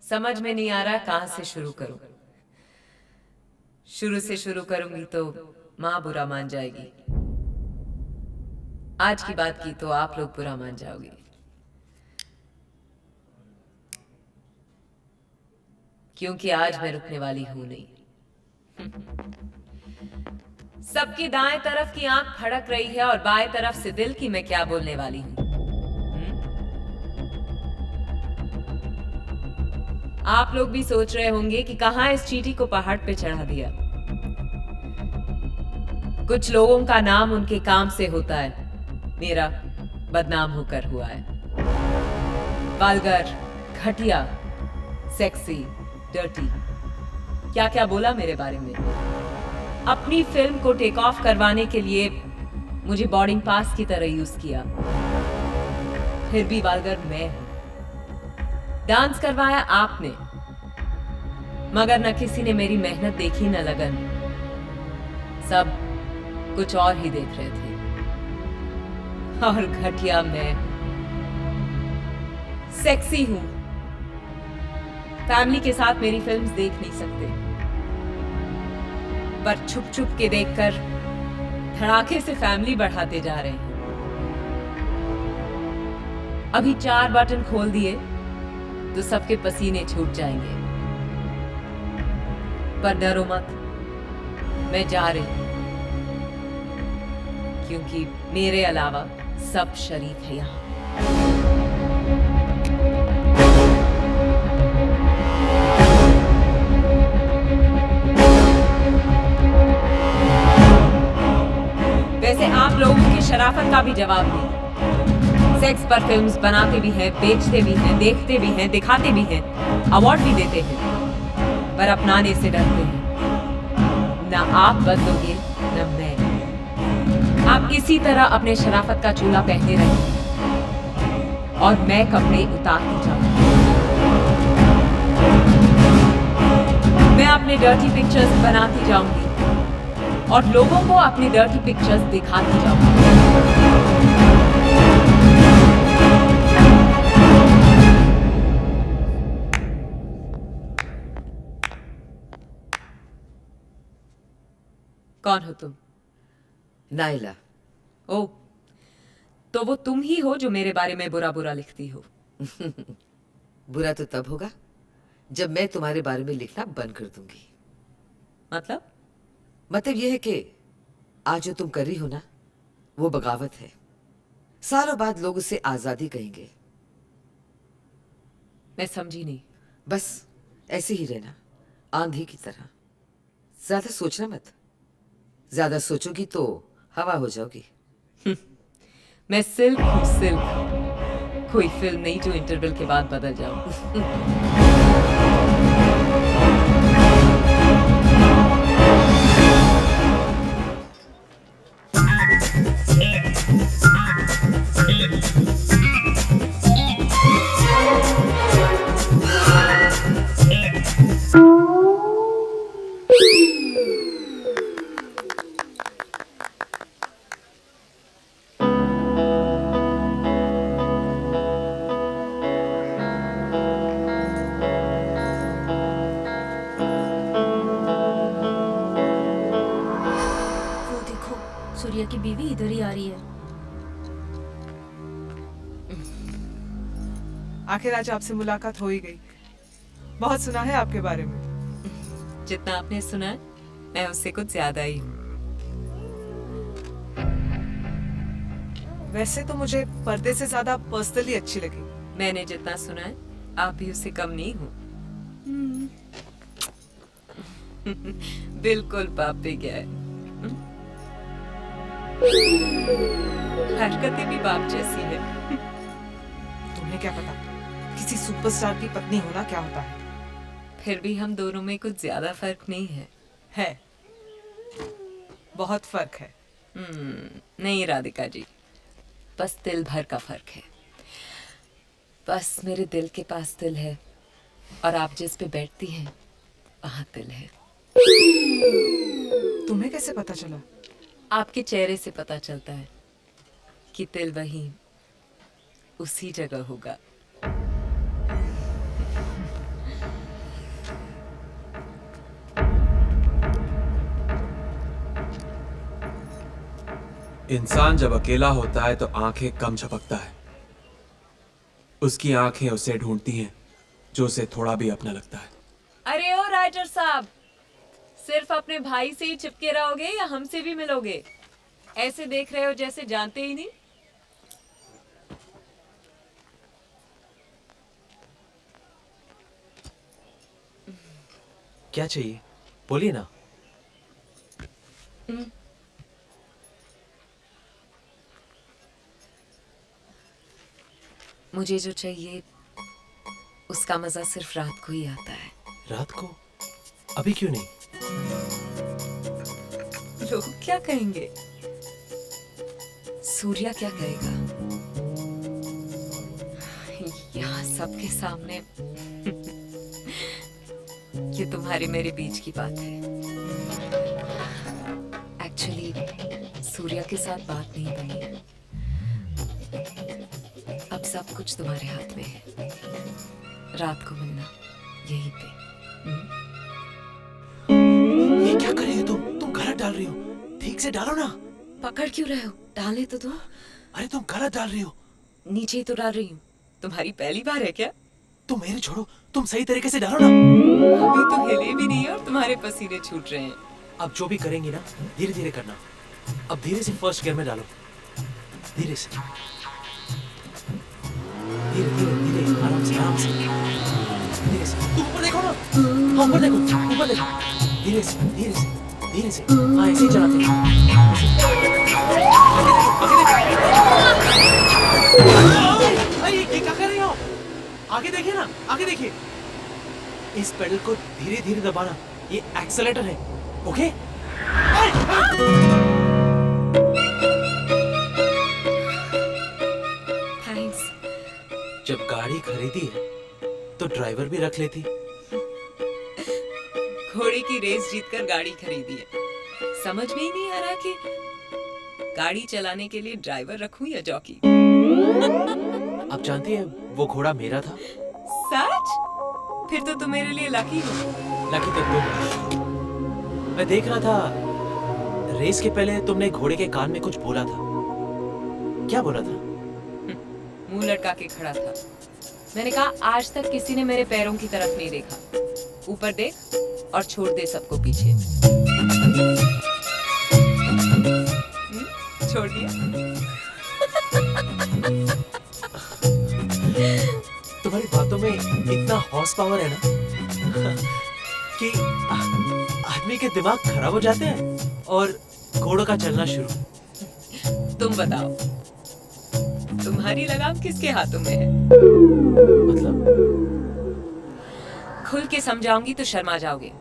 समझ में नहीं आ रहा कहां से शुरू करूं। शुरू से शुरू करूंगी तो मां बुरा मान जाएगी। आज की बात की तो आप लोग बुरा मान जाओगे, क्योंकि आज मैं रुकने वाली हूं नहीं। सबकी दाएं तरफ की आंख फड़क रही है और बाएं तरफ से दिल की मैं क्या बोलने वाली हूं। आप लोग भी सोच रहे होंगे कि कहां इस चींटी को पहाड़ पे चढ़ा दिया। कुछ लोगों का नाम उनके काम से होता है, मेरा बदनाम होकर हुआ है। वल्गर, घटिया, सेक्सी, डर्टी, क्या क्या बोला मेरे बारे में। अपनी फिल्म को टेक ऑफ करवाने के लिए मुझे बोर्डिंग पास की तरह यूज किया। फिर भी वल्गर मैं हूं। डांस करवाया आपने, मगर न किसी ने मेरी मेहनत देखी न लगन। सब कुछ और ही देख रहे थे। और घटिया मैं सेक्सी हूं। फैमिली के साथ मेरी फिल्म्स देख नहीं सकते, पर छुप छुप के देखकर धड़ाके से फैमिली बढ़ाते जा रहे हैं। अभी 4 बटन खोल दिए तो सबके पसीने छूट जाएंगे। पर डरो मत, मैं जा रही हूं, क्योंकि मेरे अलावा सब शरीफ है यहां। वैसे आप लोगों की शराफत का भी जवाब नहीं। सेक्स पर फिल्म्स बनाते भी हैं, बेचते भी हैं, देखते भी हैं, दिखाते भी हैं, अवार्ड भी देते हैं, पर अपनाने से डरते हैं। ना आप बदलोगे न मैं। आप इसी तरह अपने शराफत का चूल्हा पहने रहिए और मैं कपड़े उतारती जाऊंगी। मैं अपने डर्टी पिक्चर्स बनाती जाऊंगी और लोगों को अपनी डर्टी पिक्चर्स दिखाती जाऊंगी। कौन हो तुम? नाइला। ओ, तो वो तुम ही हो जो मेरे बारे में बुरा बुरा लिखती हो। बुरा तो तब होगा जब मैं तुम्हारे बारे में लिखना बंद कर दूंगी। मतलब यह है कि आज जो तुम कर रही हो ना, वो बगावत है। सालों बाद लोग उसे आजादी कहेंगे। मैं समझी नहीं। बस ऐसे ही रहना, आंधी की तरह। ज्यादा सोचना मत। ज्यादा सोचोगी तो हवा हो जाओगी। मैं सिल्क हूँ, सिल्क। कोई फिल्म नहीं जो इंटरवल के बाद बदल जाऊं। सूर्या की बीवी इधर ही आ रही है। आखिर आज आपसे मुलाकात हो ही गई। बहुत सुना है आपके बारे में। जितना आपने सुना है, मैं उससे कुछ ज्यादा ही हूँ। वैसे तो मुझे पर्दे से ज्यादा पर्सनली अच्छी लगी। मैंने जितना सुना है, आप भी उससे कम नहीं हो। बिल्कुल बाप पे क्या है। हरकतें भी बाप जैसी है। तुम्हें क्या पता किसी सुपरस्टार की पत्नी होना क्या होता है। फिर भी हम दोनों में कुछ ज्यादा फर्क नहीं है। है, बहुत फर्क है। नहीं राधिका जी, बस दिल भर का फर्क है। बस मेरे दिल के पास दिल है और आप जिस पे बैठती हैं वहां दिल है। तुम्हें कैसे पता चला? आपके चेहरे से पता चलता है कि दिल वहीं उसी जगह होगा। इंसान जब अकेला होता है तो आंखें कम झपकता है। उसकी आंखें उसे ढूंढती हैं जो उसे थोड़ा भी अपना लगता है। अरे ओ राइटर साहब, सिर्फ अपने भाई से ही चिपके रहोगे या हमसे भी मिलोगे? ऐसे देख रहे हो जैसे जानते ही नहीं। क्या चाहिए बोलिए ना। मुझे जो चाहिए उसका मजा सिर्फ रात को ही आता है। रात को? अभी क्यों नहीं? लोग क्या कहेंगे? सूर्या क्या कहेगा? यहाँ सबके सामने ये तुम्हारे मेरे बीच की बात है। एक्चुअली सूर्या के साथ बात नहीं बनी है। अब सब कुछ तुम्हारे हाथ में है। रात को मिलना यहीं पे। ये क्या कर रही हो तुम गलत डाल रही हो। ठीक से डालो ना। पकड़ क्यों रहे हो? डालने तो दो। अरे तुम गलत डाल रही हो। नीचे ही तो डाल रही हूँ। तुम्हारी पहली बार है क्या? तुम मेरे छोड़ो, तुम सही तरीके से डालो ना। अभी तो हिले भी नहीं है और तुम्हारे पसीने छूट रहे हैं। अब जो भी करेंगी ना धीरे धीरे करना। अब धीरे से फर्स्ट गियर में डालो। धीरे से, धीरे धीरे धीरे, आराम से आराम से, धीरे से। तुम ऊपर देखो ना। हाँ ऊपर देखो, ऊपर देखो। धीरे से धीरे से धीरे से। हाँ ऐसे ही चलाते हैं। ये क्या कर रही हो? आगे देखिए ना, आगे देखिए। इस पेडल को धीरे धीरे दबाना। ये एक्सेलेरेटर है, ओके? थैंक्स। जब गाड़ी खरीदी है तो ड्राइवर भी रख लेती। घोड़े की रेस जीतकर गाड़ी खरीदी है। समझ में ही नहीं आ रहा कि गाड़ी चलाने के लिए ड्राइवर रखूं या जॉकी। आप जानती हैं वो घोड़ा मेरा था। सच? फिर तो तुम मेरे लिए लकी हो। लकी तो तुम। मैं देख रहा था रेस के पहले तुमने घोड़े के कान में कुछ बोला था। क्या बोला था? मुंह लटका के खड़ा था। मैंने कहा आज तक किसी ने मेरे पैरों की तरफ नहीं देखा। ऊपर देख और छोड़ दे सबको पीछे। छोड़ दिया। तुम्हारी बातों में इतना हॉर्स पावर है ना कि आदमी के दिमाग खराब हो जाते हैं और घोड़ों का चलना शुरू। तुम बताओ, तुम्हारी लगाम किसके हाथों में है? मतलब? खुल के समझाऊंगी तो शर्मा जाओगे।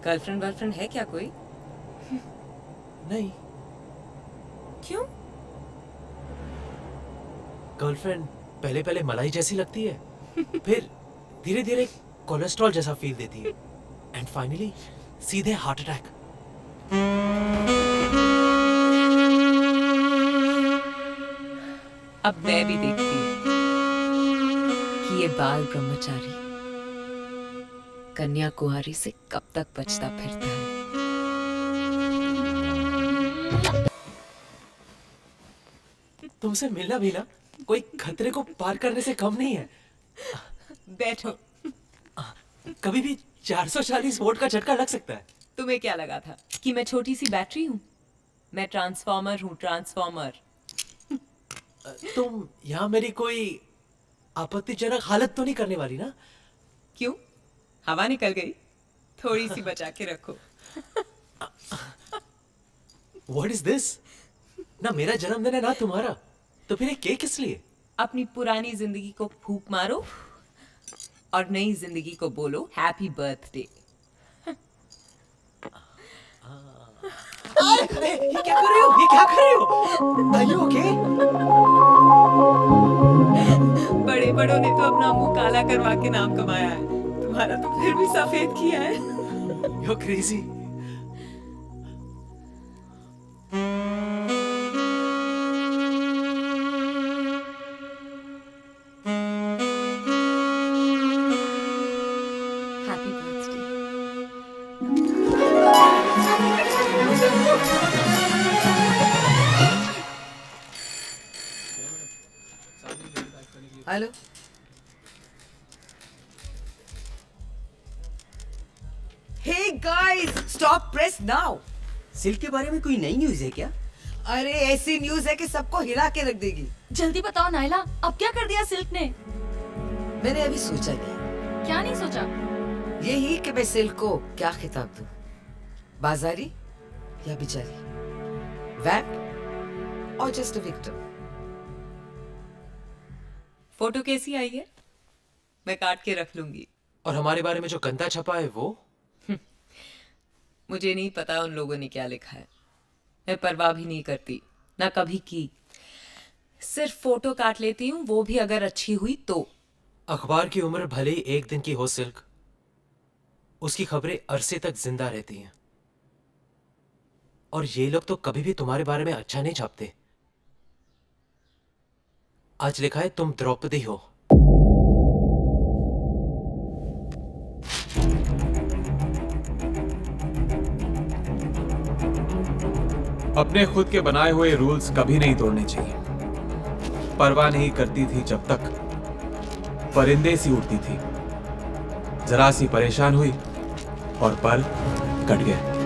गर्लफ्रेंड वर्लफ्रेंड है क्या कोई? नहीं। क्यों? गर्लफ्रेंड पहले पहले मलाई जैसी लगती है, फिर धीरे धीरे कोलेस्ट्रॉल जैसा फील देती है, एंड फाइनली सीधे हार्ट अटैक। अब मैं भी देखती हूँ कि ये बाल ब्रह्मचारी कन्याकुमारी से कब तक बचता फिरता है। तुमसे मिलना भी ना कोई खतरे को पार करने से कम नहीं है। बैठो। कभी भी 440 वोल्ट का झटका लग सकता है। तुम्हें क्या लगा था कि मैं छोटी सी बैटरी हूँ? मैं ट्रांसफॉर्मर हूँ, ट्रांसफॉर्मर। तुम यहाँ मेरी कोई आपत्तिजनक हालत तो नहीं करने वाली ना? क्यों? हवा निकल गई? थोड़ी सी बचा के रखो। What is this? ना मेरा जन्मदिन है ना तुम्हारा, तो फिर ये केक किस लिए? अपनी पुरानी जिंदगी को फूंक मारो और नई जिंदगी को बोलो हैप्पी बर्थडे। अरे ये क्या कर रहे हो? ये क्या कर रहे हो? Are you okay? बड़े बड़ों ने तो अपना मुंह काला करवा के नाम कमाया है, तुम्हारा तो फिर भी सफेद किया है। You're crazy. Happy birthday. Hello. Hey guys, stop press now. Silk के बारे में कोई नई न्यूज है क्या? अरे ऐसी न्यूज है कि सबको हिला के रख देगी। जल्दी बताओ नायला, अब क्या कर दिया सिल्क ने? मैंने अभी सोचा नहीं, क्या नहीं सोचा? यही कि मैं सिल्क को क्या खिताब दूं, बाजारी या बिचारी, वैम्प और जस्ट अ विक्टिम। फोटो कैसी आई है? मैं काट के रख लूंगी। और हमारे बारे में जो गंदा छपा है वो? मुझे नहीं पता उन लोगों ने क्या लिखा है, मैं परवाह भी नहीं करती, ना कभी की। सिर्फ फोटो काट लेती हूँ, वो भी अगर अच्छी हुई तो। अखबार की उम्र भले ही एक दिन की हो सिल्क, उसकी खबरें अरसे तक जिंदा रहती हैं। और ये लोग तो कभी भी तुम्हारे बारे में अच्छा नहीं छापते। आज लिखा है तुम द्रौपदी हो। अपने खुद के बनाए हुए रूल्स कभी नहीं तोड़ने चाहिए। परवाह नहीं करती थी जब तक परिंदे सी उड़ती थी। जरा सी परेशान हुई और पर कट गए।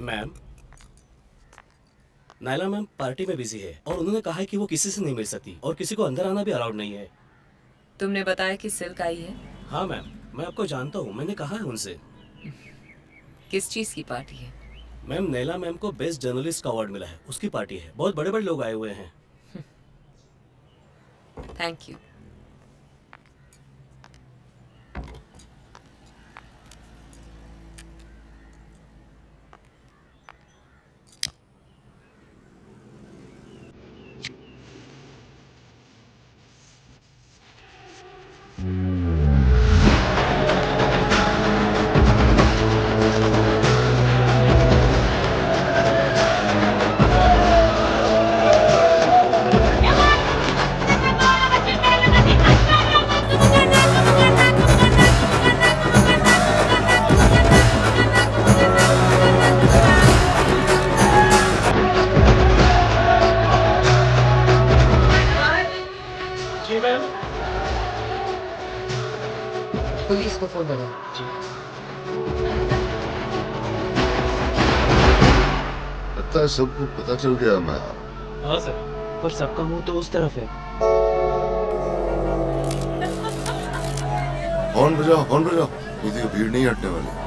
मैम, नायला मैम पार्टी में बिजी है और उन्होंने कहा है कि वो किसी से नहीं मिल सकती और किसी को अंदर आना भी अलाउड नहीं है। तुमने बताया कि सिल्क आई है? हाँ मैम, मैं आपको जानता हूँ, मैंने कहा है उनसे। किस चीज की पार्टी है? मैम, नैला मैम को बेस्ट जर्नलिस्ट का अवार्ड मिला है, उसकी पार्टी है। बहुत बड़े बड़े लोग आए हुए हैं। Thank you. जी मैम। पुलिस को फोन करो। लगता है सबको पता चल गया मैं। हाँ सर, पर सबका मुंह तो उस तरफ है। हॉर्न बजाओ, हॉर्न बजाओ, खुद भीड़ नहीं हटने वाली।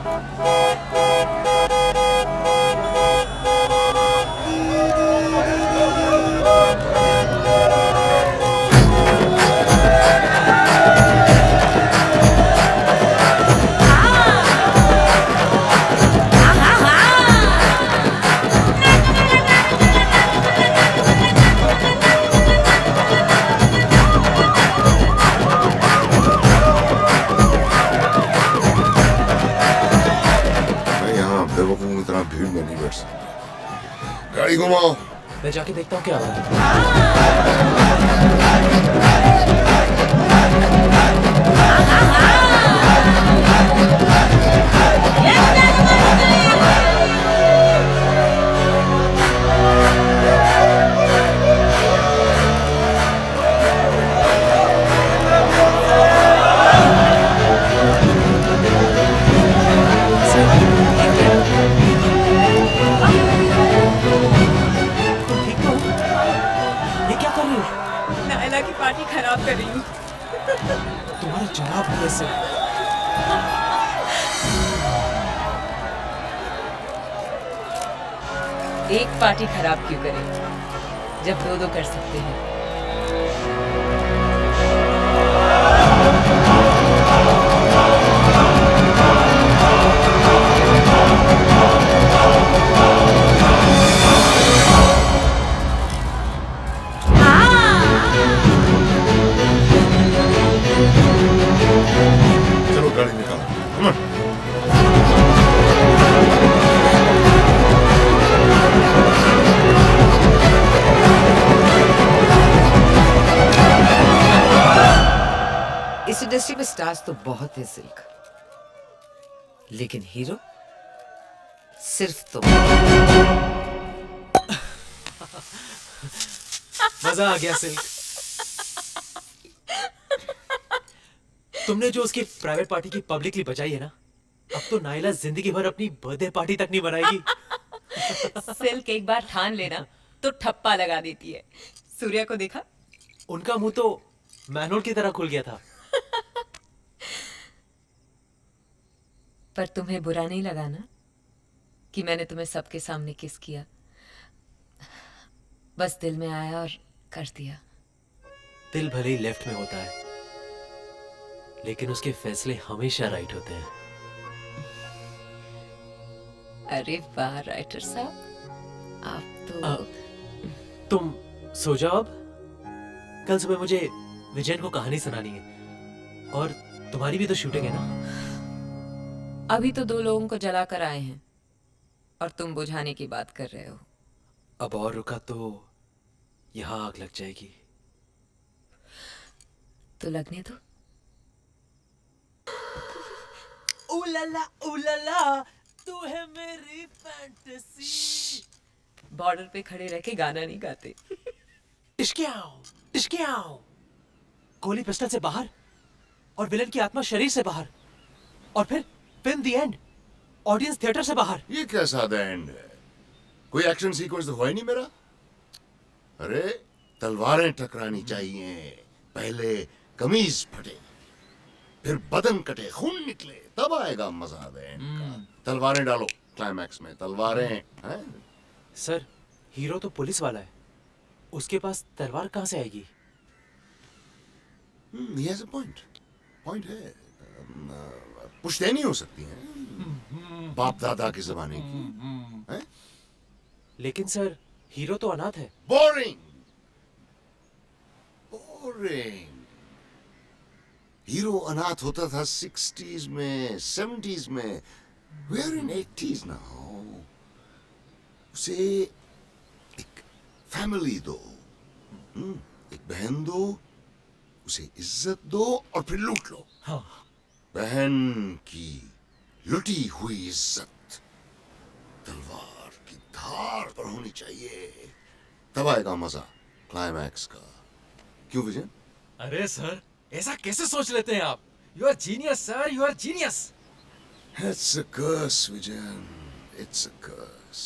मैं यहाँ बेवकूफों की तरह भीड़ में नहीं बैठ सकता। गाड़ी घुमाओ। मैं जाके देखता हूँ क्या हो रहा है। ठीक तो हो? ये क्या कर रही हो? नायला की पार्टी खराब कर रही हूँ। तुम्हारा जवाब है ऐसे। एक पार्टी खराब क्यों करें जब दो दो कर सकते हैं? हाँ। गाड़ी निकालो। Come on. इस इंडस्ट्री में स्टार्स तो बहुत है सिल्क, लेकिन हीरो सिर्फ तुम। मजा आ गया सिल्क। तुमने जो उसकी प्राइवेट पार्टी की पब्लिकली बजाई है ना, अब तो नाइला जिंदगी भर अपनी बर्थडे पार्टी तक नहीं बनाएगी। सिल्क एक बार ठान लेना तो ठप्पा लगा देती है। सूर्या को देखा? उनका मुंह तो मैनोल की तरह खुल गया था। पर तुम्हें बुरा नहीं लगा ना कि मैंने तुम्हें सबके सामने किस किया? बस दिल में आया और कर दिया। दिल भले ही लेफ्ट में होता है, लेकिन उसके फैसले हमेशा राइट होते हैं। अरे वाह राइटर साहब, आप तो तुम सो जाओ अब। कल सुबह मुझे विजयन को कहानी सुनानी है, और तुम्हारी भी तो शूटिंग है ना। अभी तो 2 लोगों को जला कर आए हैं और तुम बुझाने की बात कर रहे हो। अब और रुका तो यहाँ आग लग जाएगी। तो लगने दो। उलाला, तू है मेरी फैंटेसी। बॉर्डर पे खड़े रह के गाना नहीं गाते। टिश्क्याओ। गोली पिस्टल से बाहर और विलन की आत्मा शरीर से बाहर, और फिर film the end, audience theatre से बाहर। ये कैसा द एंड है? कोई एक्शन सीक्वेंस तो हुआ ही नहीं मेरा। अरे तलवारें टकरानी चाहिए, पहले कमीज फटे, फिर बदन कटे, खून निकले, तब आएगा मजा द एंड का। तलवारें डालो क्लाइमैक्स में, तलवारें हैं? सर, हीरो तो पुलिस वाला है, उसके पास तलवार कहाँ से आएगी? He has a point. Point है। पुश्तैनी हो सकती है, बाप दादा के जमाने की। हैं? लेकिन सर, हीरो तो अनाथ है। बोरिंग। हीरो अनाथ होता था 60s में, 70s में। We are in 80s now. उसे एक फैमिली दो, एक बहन दो, उसे इज्जत दो और फिर लूट लो। हाँ। बहन की लुटी हुई इज्जत तलवार की धार पर होनी चाहिए, तब आएगा मजा क्लाइमैक्स का। क्यों विजय? अरे सर, ऐसा कैसे सोच लेते हैं आप? You are genius sir, you are genius. It's a curse, Vijayan. It's a curse.